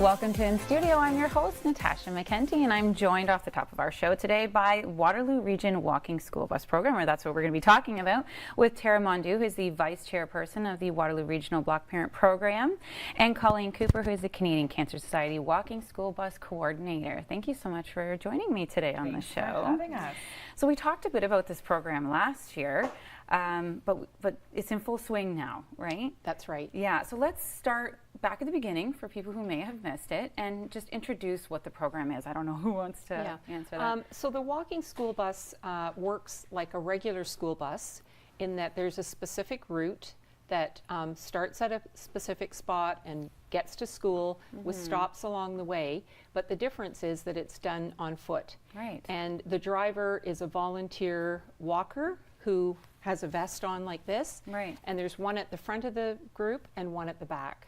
Welcome to In Studio. I'm your host, Natasha McKenty, and I'm joined off the top of our show today by Waterloo Region Walking School Bus Program, or that's what we're going to be talking about, with Tara Mondou, who is the Vice Chairperson of the Waterloo Regional Block Parent Program, and Colleen Cooper, who is the Canadian Cancer Society Walking School Bus Coordinator. Thank you so much for joining me today on the show. Thanks for having us. So we talked a bit about this program last year, but it's in full swing now, right? That's right. Yeah, so let's start back at the beginning for people who may have missed it and just introduce what the program is. I don't know who wants to answer that. So the walking school bus works like a regular school bus in that there's a specific route that starts at a specific spot and gets to school with stops along the way. But the difference is that it's done on foot. Right. And the driver is a volunteer walker who has a vest on like this. Right. And there's one at the front of the group and one at the back.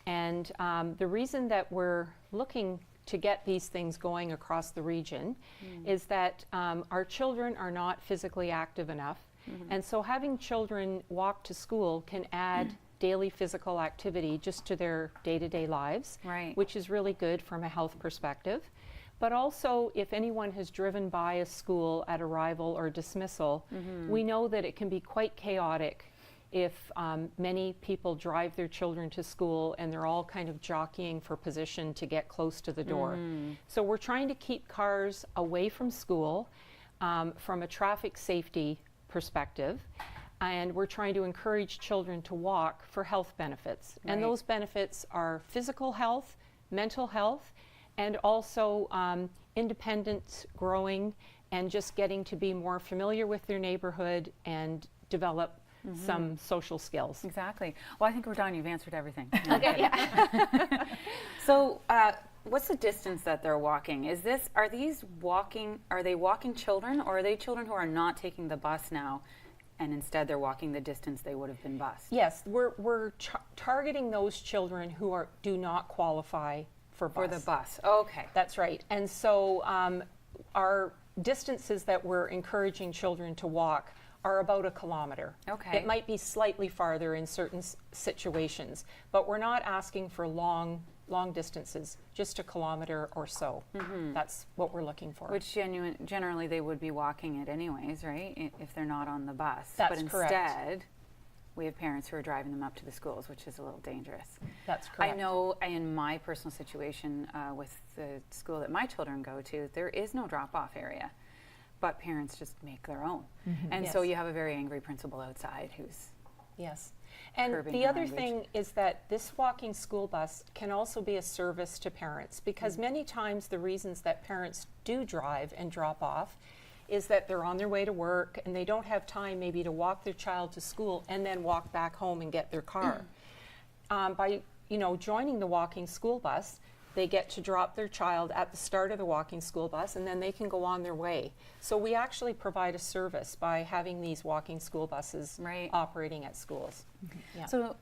And the reason that we're looking to get these things going across the region is that our children are not physically active enough. And so having children walk to school can add daily physical activity just to their day-to-day lives, Right. which is really good from a health perspective. But also, if anyone has driven by a school at arrival or dismissal, we know that it can be quite chaotic if many people drive their children to school and they're all kind of jockeying for position to get close to the door. So we're trying to keep cars away from school from a traffic safety perspective, and we're trying to encourage children to walk for health benefits. Right. And those benefits are physical health, mental health, and also independence growing and just getting to be more familiar with their neighborhood and develop some social skills. Exactly. Well, I think we're done. You've answered everything. Okay, yeah. So, what's the distance that they're walking? Are they walking children, or are they children who are not taking the bus now, and instead they're walking the distance they would have been bused? Yes, we're targeting those children who do not qualify for bus. For the bus. Okay. That's right. And so our distances that we're encouraging children to walk are about 1 kilometer. Okay. It might be slightly farther in certain situations, but we're not asking for long distances, just 1 kilometer or so. That's what we're looking for. Which generally they would be walking it anyways, right? If they're not on the bus. That's but correct. Instead, we have parents who are driving them up to the schools, which is a little dangerous. That's correct. I know in my personal situation with the school that my children go to, there is no drop-off area, but parents just make their own. And so Yes. you have a very angry principal outside who's Yes. And curbing the her other language. thing is that this walking school bus can also be a service to parents, because many times the reasons that parents do drive and drop off is that they're on their way to work and they don't have time maybe to walk their child to school and then walk back home and get their car. By joining the walking school bus, they get to drop their child at the start of the walking school bus, and then they can go on their way. So we actually provide a service by having these walking school buses Right. operating at schools. Yeah. So,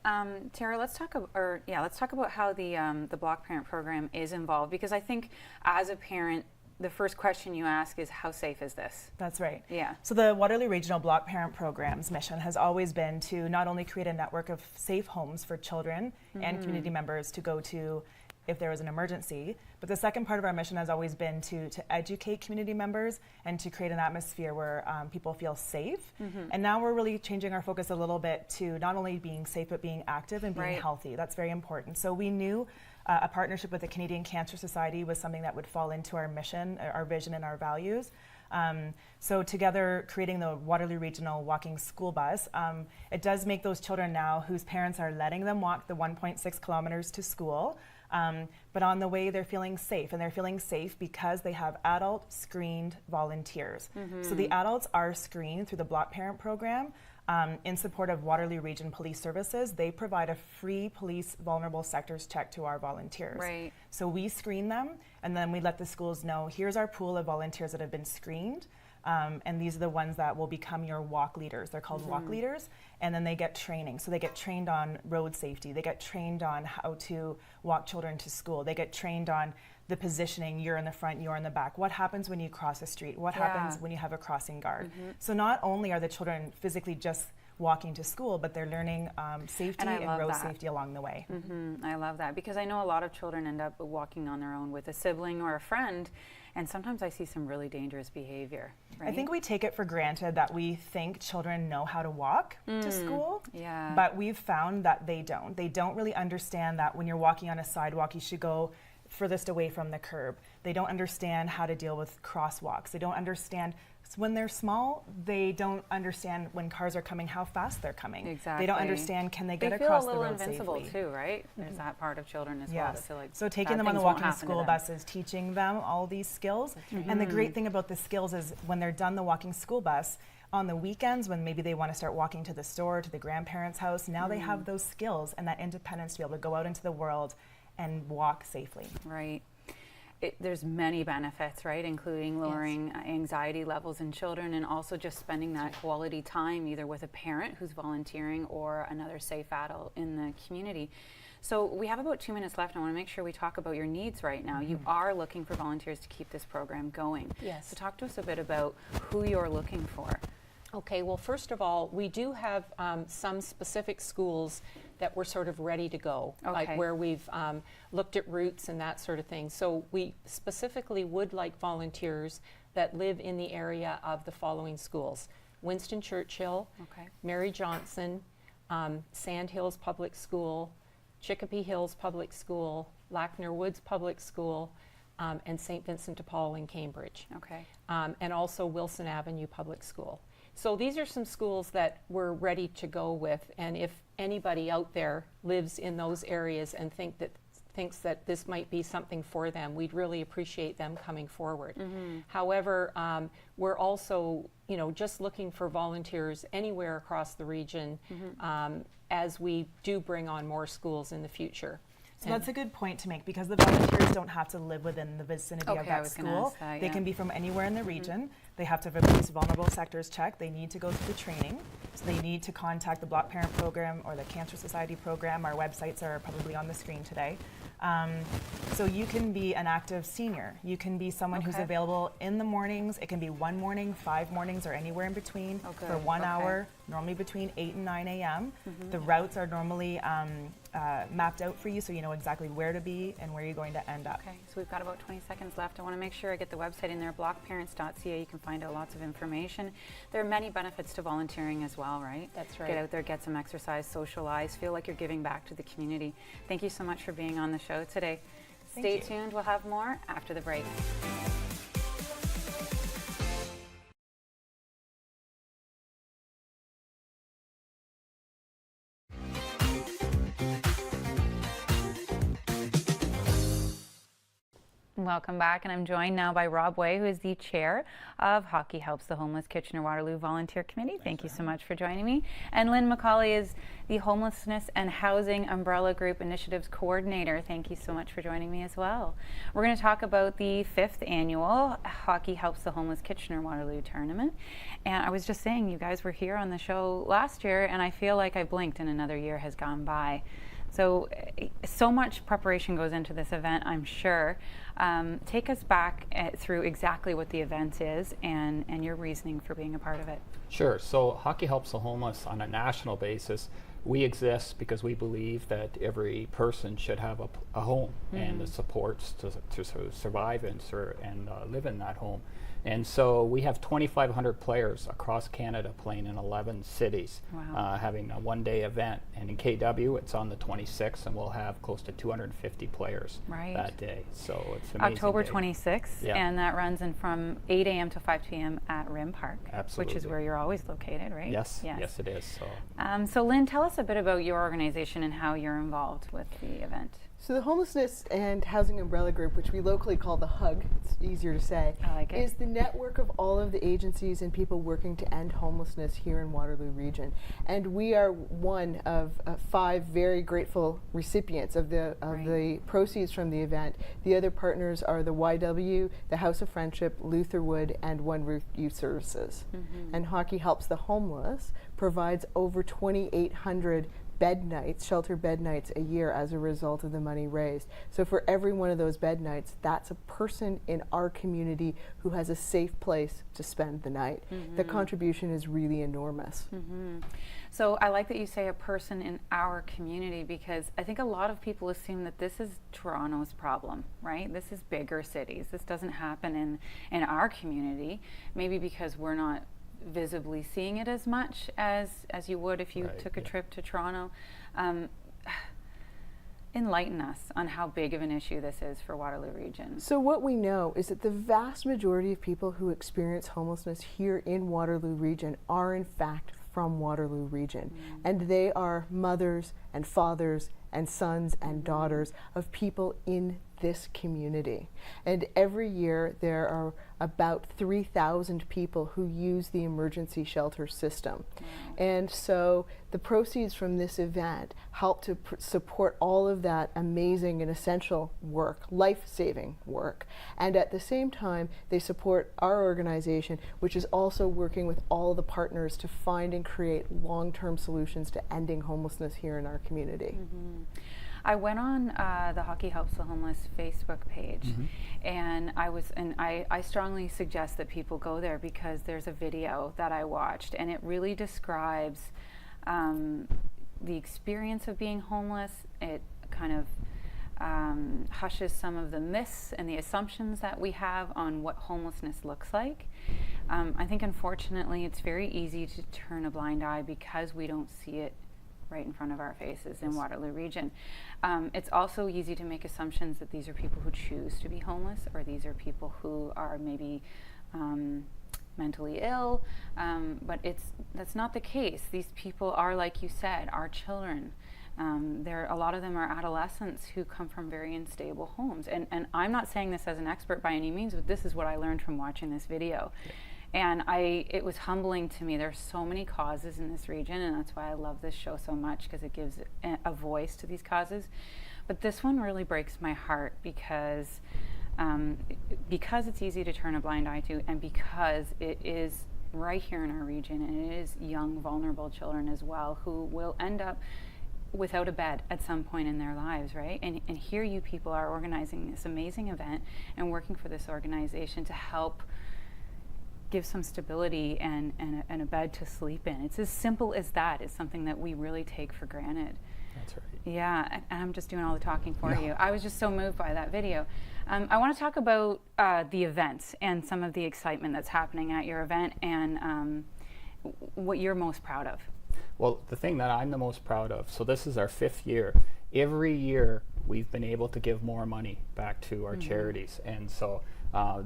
Tara, let's talk about how the Block Parent Program is involved, because I think as a parent, the first question you ask is, how safe is this? That's right. Yeah. So the Waterloo Regional Block Parent Program's mission has always been to not only create a network of safe homes for children and community members to go to if there was an emergency, but the second part of our mission has always been to educate community members and to create an atmosphere where people feel safe. And now we're really changing our focus a little bit to not only being safe, but being active and being Right. healthy. That's very important. So we knew a partnership with the Canadian Cancer Society was something that would fall into our mission, our vision, and our values. So together, creating the Waterloo Regional Walking School Bus, it does make those children now whose parents are letting them walk the 1.6 kilometers to school, but on the way they're feeling safe, and they're feeling safe because they have adult screened volunteers. So the adults are screened through the Block Parent Program. In support of Waterloo Region Police Services, they provide a free police vulnerable sectors check to our volunteers. Right. So we screen them, and then we let the schools know, here's our pool of volunteers that have been screened, and these are the ones that will become your walk leaders. They're called walk leaders, and then they get training. So they get trained on road safety. They get trained on how to walk children to school. They get trained on the positioning, you're in the front, you're in the back. What happens when you cross a street? What happens when you have a crossing guard? So not only are the children physically just walking to school, but they're learning safety and love road that. safety along the way. I love that, because I know a lot of children end up walking on their own with a sibling or a friend, and sometimes I see some really dangerous behavior. Right? I think we take it for granted that we think children know how to walk to school, Yeah. but we've found that they don't. They don't really understand that when you're walking on a sidewalk, you should go furthest away from the curb. They don't understand how to deal with crosswalks. They don't understand, when they're small, they don't understand when cars are coming, how fast they're coming. Exactly. They don't understand, can they get They across feel the a little road invincible safely? too, right? There's that part of children as well. Yes. That feel like So taking bad them on the things won't walking happen to school them. bus is teaching them all these skills. And the great thing about the skills is when they're done the walking school bus, on the weekends when maybe they want to start walking to the store, to the grandparents' house, now they have those skills and that independence to be able to go out into the world and walk safely. Right. There's many benefits, right, including lowering anxiety levels in children, and also just spending that quality time either with a parent who's volunteering or another safe adult in the community. So we have about 2 minutes left. I want to make sure we talk about your needs right now. You are looking for volunteers to keep this program going. Yes. So talk to us a bit about who you're looking for. Okay, well, first of all, we do have some specific schools that we're sort of ready to go, like Okay. where we've looked at routes and that sort of thing. So we specifically would like volunteers that live in the area of the following schools: Winston Churchill, Okay. Mary Johnson, Sand Hills Public School, Chicopee Hills Public School, Lackner Woods Public School, and St. Vincent de Paul in Cambridge, Okay. and also Wilson Avenue Public School. So these are some schools that we're ready to go with, and if anybody out there lives in those areas and thinks that this might be something for them, we'd really appreciate them coming forward. However, we're also, just looking for volunteers anywhere across the region as we do bring on more schools in the future. So that's a good point to make, because the volunteers don't have to live within the vicinity of Okay, I that was gonna school. ask that, They yeah. can be from anywhere in the region. They have to have a police vulnerable sectors check. They need to go through the training. So they need to contact the Block Parent Program or the Cancer Society Program. Our websites are probably on the screen today. So you can be an active senior. You can be someone who's Okay. available in the mornings. It can be 1 morning, 5 mornings, or anywhere in between Oh, for good. 1 Okay. hour, normally between 8 and 9 a.m. The routes are normally mapped out for you, so you know exactly where to be and where you're going to end up. Okay, so we've got about 20 seconds left. I want to make sure I get the website in there, blockparents.ca. You can find out lots of information. There are many benefits to volunteering as well, right? That's right. Get out there, get some exercise, socialize, feel like you're giving back to the community. Thank you so much for being on the show today. Thank Stay you. tuned. We'll have more after the break. Welcome back, and I'm joined now by Rob Way, who is the chair of Hockey Helps the Homeless Kitchener-Waterloo Volunteer Committee. Thank you so much for joining me. And Lynn McCauley is the Homelessness and Housing Umbrella Group Initiatives Coordinator. Thank you so much for joining me as well. We're going to talk about the 5th annual Hockey Helps the Homeless Kitchener-Waterloo tournament. And I was just saying, you guys were here on the show last year, and I feel like I blinked and another year has gone by. So much preparation goes into this event, I'm sure. Take us back through exactly what the event is and your reasoning for being a part of it. Sure. So Hockey Helps the Homeless on a national basis. We exist because we believe that every person should have a home and the supports to survive and live in that home. And so we have 2,500 players across Canada playing in 11 cities, Wow. having a one-day event. And in KW, it's on the 26th, and we'll have close to 250 players Right. that day. So it's an amazing October day. 26th, Yeah. and that runs in from 8 a.m. to 5 p.m. at Rim Park, which is Absolutely. where you're always located, right? Yes, yes, it is. So. So Lynn, tell us a bit about your organization and how you're involved with the event. So the Homelessness and Housing Umbrella Group, which we locally call the HUG, it's easier to say, I like it. is the network of all of the agencies and people working to end homelessness here in Waterloo Region. And we are one of 5 very grateful recipients of the proceeds from the event. The other partners are the YW, the House of Friendship, Lutherwood, and One Roof Youth Services. And Hockey Helps the Homeless provides over 2,800 bed nights, shelter bed nights a year as a result of the money raised. So for every one of those bed nights, that's a person in our community who has a safe place to spend the night. The contribution is really enormous. So I like that you say a person in our community, because I think a lot of people assume that this is Toronto's problem, right? This is bigger cities. This doesn't happen in our community, maybe because we're not visibly seeing it as much as you would if you took a trip to Toronto. Enlighten us on how big of an issue this is for Waterloo Region. So what we know is that the vast majority of people who experience homelessness here in Waterloo Region are in fact from Waterloo Region. And they are mothers and fathers and sons and daughters of people in this community. And every year there are about 3,000 people who use the emergency shelter system. And so the proceeds from this event help to support all of that amazing and essential work, life-saving work. And at the same time, they support our organization, which is also working with all the partners to find and create long-term solutions to ending homelessness here in our community. I went on the Hockey Helps the Homeless Facebook page, and I strongly suggest that people go there, because there's a video that I watched, and it really describes the experience of being homeless. It kind of hushes some of the myths and the assumptions that we have on what homelessness looks like. I think unfortunately it's very easy to turn a blind eye because we don't see it right in front of our faces in Waterloo Region. It's also easy to make assumptions that these are people who choose to be homeless, or these are people who are maybe mentally ill, but that's not the case. These people are, like you said, our children. A lot of them are adolescents who come from very unstable homes. And I'm not saying this as an expert by any means, but this is what I learned from watching this video. And it was humbling to me. There's so many causes in this region, and that's why I love this show so much, because it gives a voice to these causes. But this one really breaks my heart, because it's easy to turn a blind eye to, and because it is right here in our region, and it is young, vulnerable children as well, who will end up without a bed at some point in their lives, right? And here you people are organizing this amazing event and working for this organization to help give some stability and a bed to sleep in. It's as simple as that. It's something that we really take for granted. That's right. Yeah, and I'm just doing all the talking for you. I was just so moved by that video. I want to talk about the events and some of the excitement that's happening at your event, and what you're most proud of. Well, the thing that I'm the most proud of, so this is our 5th year. Every year we've been able to give more money back to our charities, and so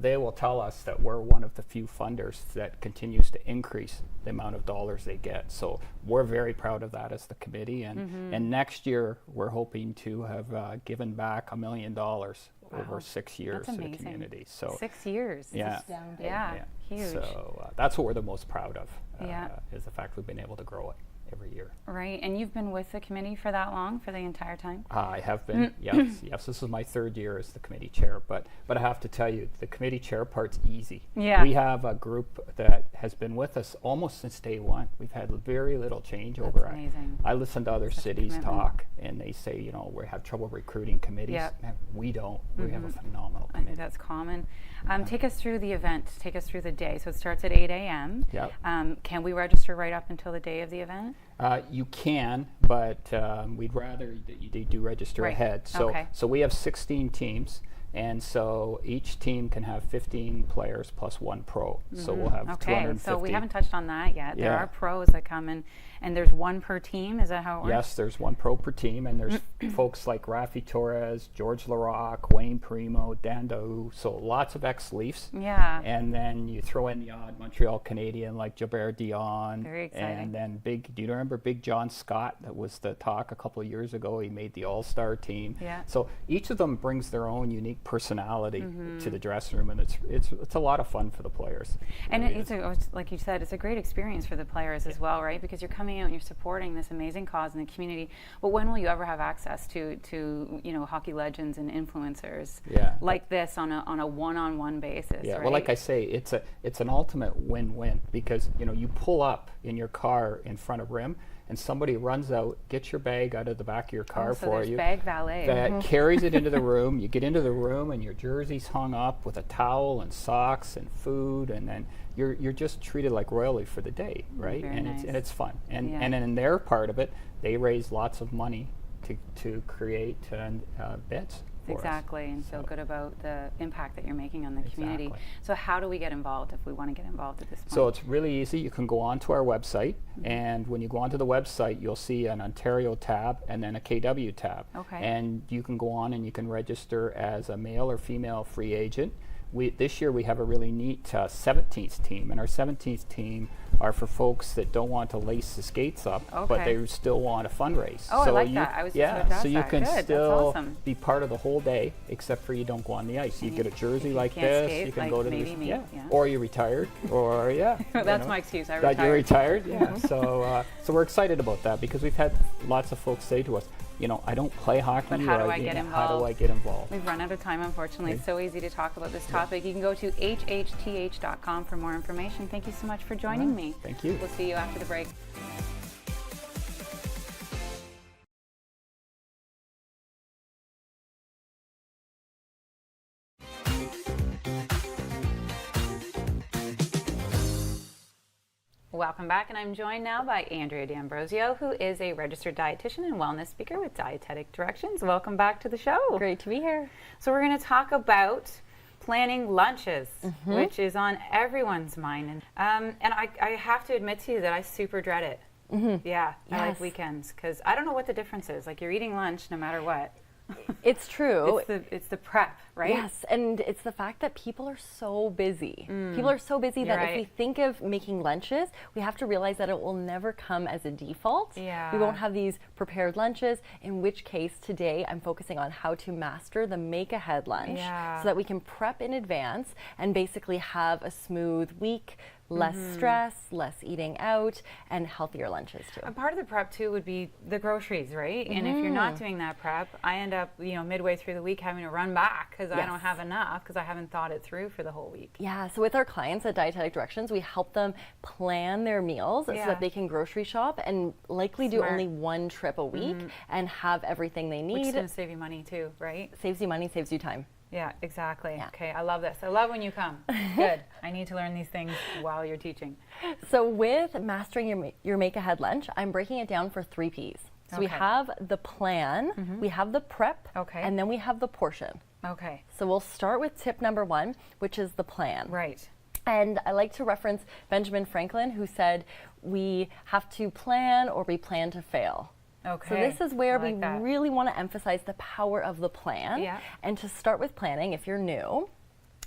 they will tell us that we're one of the few funders that continues to increase the amount of dollars they get. So we're very proud of that as the committee, and next year we're hoping to have given back $1 million over 6 years to the community. So 6 years. Yeah. Yeah, huge. So that's what we're the most proud of, Yeah. is the fact we've been able to grow it every year. Right, and you've been with the committee for that long, for the entire time? I have been, yes. This is my 3rd year as the committee chair, but I have to tell you, the committee chair part's easy. Yeah. We have a group that has been with us almost since day one. We've had very little change over it. Amazing. I listen to other Such a cities commitment. talk, and they say, we have trouble recruiting committees. Yep. Man, we don't. We have a phenomenal I committee. think that's common. Take us through the event. Take us through the day. So it starts at 8 a.m. Yep. Can we register right up until the day of the event? You can, but we'd rather that you do register Right. ahead. So, Okay. so we have 16 teams, and so each team can have 15 players plus 1 pro. So we'll have Okay, 250. so we haven't touched on that yet. There Yeah. are pros that come in, and there's 1 per team. Is that how it works? Yes, there's 1 pro per team, and there's folks like Rafi Torres, George Larocque, Wayne Primo, Dan Daou, so lots of ex-Leafs. Yeah. And then you throw in the odd Montreal Canadian like Jabbar Dion. Very exciting. And then do you remember Big John Scott? That was the talk a couple of years ago. He made the All-Star team. Yeah. So each of them brings their own unique personality to the dressing room, and it's a lot of fun for the players. And Really it's like you said, it's a great experience for the players as well, right? Because you're coming out and you're supporting this amazing cause in the community. But when will you ever have access to hockey legends and influencers like this on a one-on-one basis? Yeah, right? well, like I say, it's an ultimate win-win, because you pull up in your car in front of RIM, and somebody runs out, gets your bag out of the back of your car so for there's you. bag valet. That carries it into the room. You get into the room and your jersey's hung up with a towel and socks and food, and then you're just treated like royalty for the day, right? Very nice. It's fun. And Yeah. and in their part of it, they raise lots of money to create beds. Exactly, and feel good about the impact that you're making on the community. Exactly. So how do we get involved if we want to get involved at this point? So it's really easy. You can go onto our website, and when you go onto the website, you'll see an Ontario tab and then a KW tab. Okay. And you can go on and you can register as a male or female free agent. This year we have a really neat 17th team, and our 17th team are for folks that don't want to lace the skates up, but Okay. they still want to fundraise. Oh, I so like you, that. I was just yeah, about to ask so you that. can Good, that's still awesome. be part of the whole day, except for you don't go on the ice. You And get a if jersey you like can't this. skate, You can like go to maybe the me, yeah. yeah. Or you're retired, or yeah. you That's know. my excuse. I That you're retired. retired, yeah. So we're excited about that because we've had lots of folks say to us, I don't play hockey. But how do or, I get How do I involved? get involved? We've run out of time, unfortunately. It's so easy to talk about this topic. You can go to hhth.com for more information. Thank you so much for joining me. Thank you. We'll see you after the break. Welcome back, and I'm joined now by Andrea D'Ambrosio, who is a registered dietitian and wellness speaker with Dietetic Directions. Welcome back to the show. Great to be here. So we're going to talk about planning lunches, which is on everyone's mind. And I have to admit to you that I super dread it. Yeah, I like Yes. weekends because I don't know what the difference is. Like, you're eating lunch no matter what. It's true. It's the prep, right? Yes, and it's the fact that people are so busy. People are so busy You're that if right. we think of making lunches, we have to realize that it will never come as a default. Yeah. We won't have these prepared lunches, in which case today I'm focusing on how to master the make-ahead lunch Yeah. so that we can prep in advance and basically have a smooth week, less stress, less eating out, and healthier lunches too. And part of the prep too would be the groceries, right? And if you're not doing that prep, I end up, midway through the week having to run back because I don't Yes. have enough because I haven't thought it through for the whole week. Yeah, so with our clients at Dietetic Directions, we help them plan their meals so Yeah. that they can grocery shop and likely do Smart. only one trip a week and have everything they Which is need. going to save you money too, right? Saves you money, saves you time. Yeah, exactly. Yeah. Okay, I love this. I love when you come. Good. I need to learn these things while you're teaching. So with mastering your make-ahead lunch, I'm breaking it down for 3 Ps. So we Okay. have the plan, we have the prep, Okay. and then we have the portion. Okay, So we'll start with tip number 1, which is the plan. right. And I like to reference Benjamin Franklin, who said, we have to plan or we plan to fail. Okay. So this is where I like we that. really want to emphasize the power of the plan. Yeah. And to start with planning, if you're new,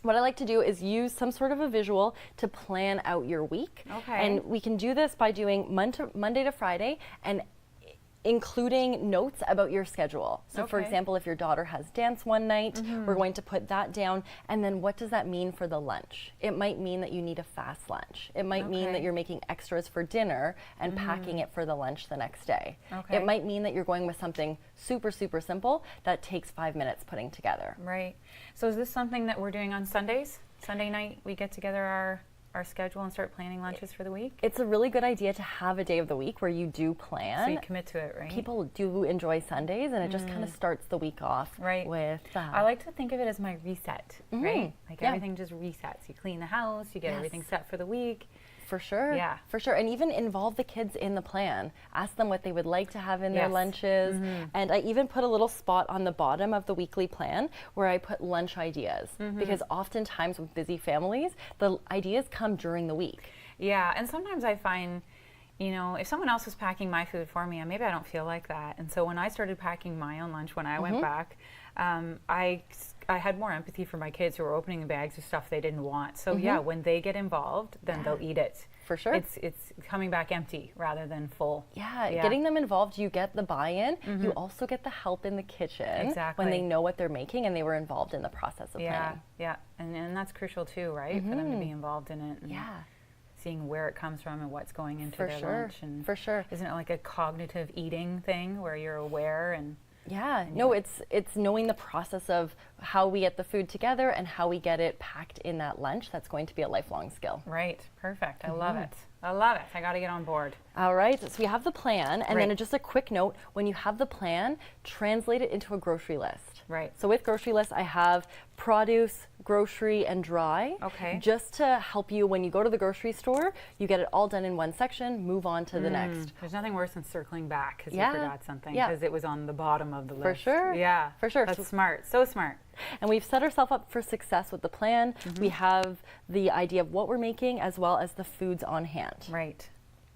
what I like to do is use some sort of a visual to plan out your week. Okay. And we can do this by doing Monday to Friday and including notes about your schedule. So for Okay. example, if your daughter has dance one night, we're going to put that down. And then what does that mean for the lunch? It might mean that you need a fast lunch. It might mean that Okay. you're making extras for dinner and packing it for the lunch the next day. Okay. It might mean that you're going with something super, super simple that takes 5 minutes putting together. Right. So is this something that we're doing on Sundays? Sunday night, we get together our schedule and start planning lunches for the week? It's a really good idea to have a day of the week where you do So plan. you commit to it, right? People do enjoy Sundays, and it just kind of starts the week off Right. with that. I like to think of it as my reset, right? Like Yeah. everything just resets. You clean the house, you get Yes. everything set for the week. For sure. Yeah. For sure. And even involve the kids in the plan. Ask them what they would like to have in their Yes. lunches. And I even put a little spot on the bottom of the weekly plan where I put lunch ideas. Because oftentimes with busy families, the ideas come during the week. Yeah, and sometimes I find, if someone else was packing my food for me, maybe I don't feel like that. And so when I started packing my own lunch when I went back, I had more empathy for my kids who were opening the bags of stuff they didn't want. So yeah, when they get involved, then they'll eat it. For sure. It's coming back empty rather than full. Yeah, getting them involved, you get the buy-in. You also get the help in the kitchen Exactly. when they know what they're making and they were involved in the process of Yeah, planning. yeah, and that's crucial too, right? For them to be involved in it. And Yeah. seeing where it comes from and what's going into For their sure, lunch. And for sure. Isn't it like a cognitive eating thing where you're aware and Yeah, no, it's knowing the process of how we get the food together and how we get it packed in that lunch. That's going to be a lifelong skill. right? Perfect. I love it. I love it. I got to get on board. All right, so we have the plan, and Right. then just a quick note, when you have the plan, translate it into a grocery list. Right. So with grocery list, I have produce, grocery, and dry. Okay. Just to help you when you go to the grocery store, you get it all done in one section, move on to the next. There's nothing worse than circling back because Yeah. you forgot something Yeah. because it was on the bottom of the list. For sure. Yeah. For sure. That's So- smart. So smart. And we've set ourselves up for success with the plan. We have the idea of what we're making as well as the foods on hand. Right.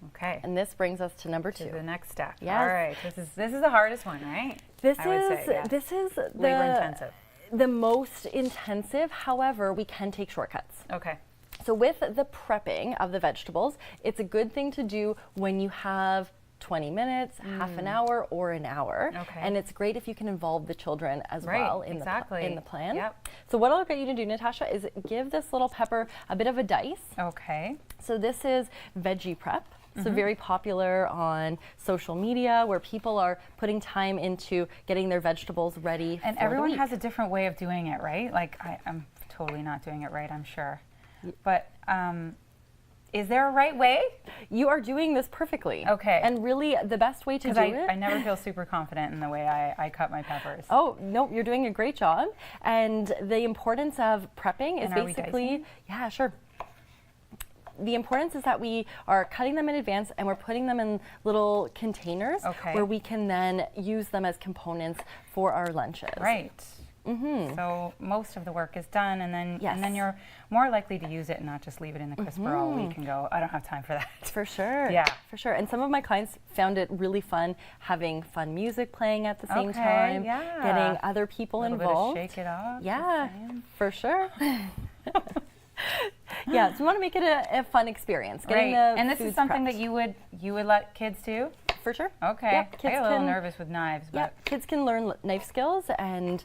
Okay. And this brings us to number to 2. the next step. Yes. All right. This is the hardest one, right? This I would is say, yes. this is Labor intensive. the most intensive. However, we can take shortcuts. Okay. So with the prepping of the vegetables, it's a good thing to do when you have 20 minutes, half an hour, or an hour. Okay. And it's great if you can involve the children as Right, well in exactly. the plan. Yep. So what I'll get you to do, Natasha, is give this little pepper a bit of a dice. Okay. So this is veggie prep. So Mm-hmm. very popular on social media where people are putting time into getting their vegetables ready And for everyone the week. has a different way of doing it, right? Like I'm totally not doing it right, I'm sure. But is there a right way? You are doing this perfectly. Okay. And really the best way to Because do it. I never feel super confident in the way I cut my peppers. Oh, no, you're doing a great job. And the importance of prepping is And are we basically, dicing? yeah, sure. The importance is that we are cutting them in advance and we're putting them in little containers Okay. where we can then use them as components for our lunches. Right. So most of the work is done, and then Yes. and then you're more likely to use it and not just leave it in the crisper all week and go, I don't have time for that. For sure. Yeah. For sure. And some of my clients found it really fun having fun music playing at the same Okay, time, yeah. getting other people A little involved. bit of shake it off. Yeah, just saying. for sure. Yeah, so we want to make it a fun experience. Getting Right. the And this is foods something prepped. that you would let kids do? For sure. Okay. Yep, I kids get a little can- nervous with knives, Yeah, but kids can learn knife skills, and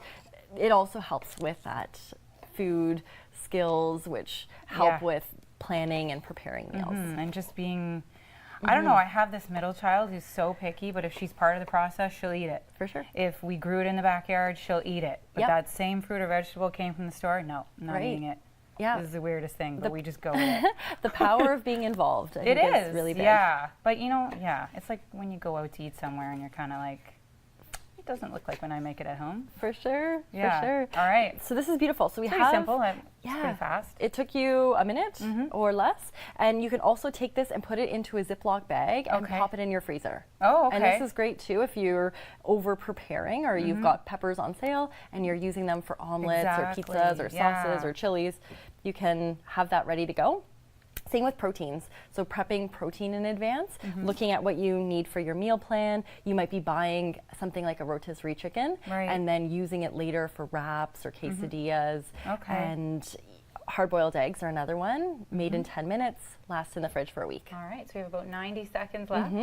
it also helps with that food skills, which help Yeah. with planning and preparing meals. and just being I don't know, I have this middle child who's so picky, but if she's part of the process, she'll eat it. For sure. If we grew it in the backyard, she'll eat it. But Yep. that same fruit or vegetable came from the store, no, I'm not Right. eating it. Yeah. This is the weirdest thing, but we just go with it. The power of being involved. I It think is really big. yeah. But yeah, it's like when you go out to eat somewhere and you're kind of like, it doesn't look like when I make it at home. For sure. Yeah. For sure. All right. So this is beautiful. So we Pretty have simple. It's yeah. pretty fast. It took you a minute or less, and you can also take this and put it into a Ziploc bag and Okay. pop it in your freezer. Oh, okay. And this is great too if you're over preparing or you've got peppers on sale and you're using them for omelets Exactly, or pizzas or sauces yeah. or chilies. You can have that ready to go. Same with proteins. So prepping protein in advance, looking at what you need for your meal plan. You might be buying something like a rotisserie chicken Right. and then using it later for wraps or quesadillas. Okay. And hard-boiled eggs are another one, made in 10 minutes, lasts in the fridge for a week. All right, so we have about 90 seconds left.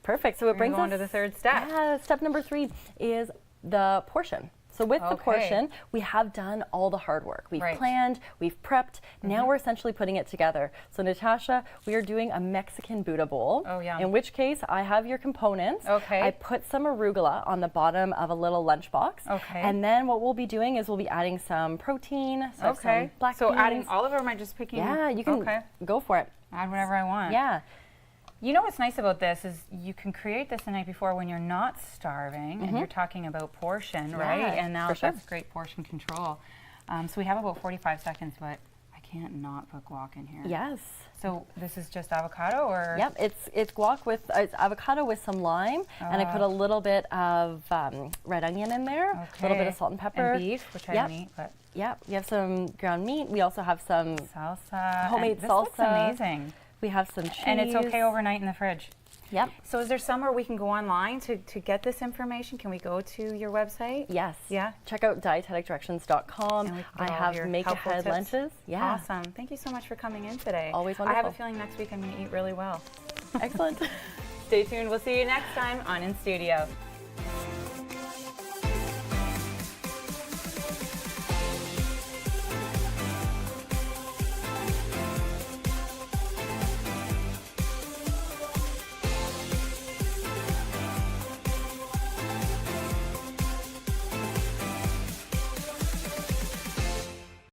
Perfect. So it We're gonna brings go on us to the third step. Yeah, step number 3 is the portion. So with the Okay. portion, we have done all the hard work. We've Right. planned, we've prepped. Now we're essentially putting it together. So Natasha, we are doing a Mexican Buddha bowl. Oh, yum. In which case, I have your components. Okay. I put some arugula on the bottom of a little lunchbox. Okay. And then what we'll be doing is we'll be adding some protein, so Okay. some black So beans. adding olive, or am I just picking? Yeah, you can Okay. go for it. Add whatever I want. Yeah. You know what's nice about this is you can create this the night before when you're not starving, and you're talking about portion, right? Yeah, And now for sure. that's great portion control. So we have about 45 seconds, but I can't not put guac in here. Yes. So this is just avocado, or? Yep, it's guac with it's avocado with some lime, and I put a little bit of red onion in there, a little bit Okay. of salt and pepper. And beef, which I Yep. don't eat, but Yep, we have some ground meat. We also have some salsa. Homemade and this looks salsa. amazing. We have some cheese. And it's okay overnight in the fridge. Yep. So is there somewhere we can go online to get this information? Can we go to your website? Yes. Yeah. Check out dieteticdirections.com. And we can I get all of have your make helpful ahead tips. lunches. Yeah. Awesome. Thank you so much for coming in today. Always I have a wonderful. feeling next week I'm going to eat really well. Excellent. Stay tuned. We'll see you next time on In Studio.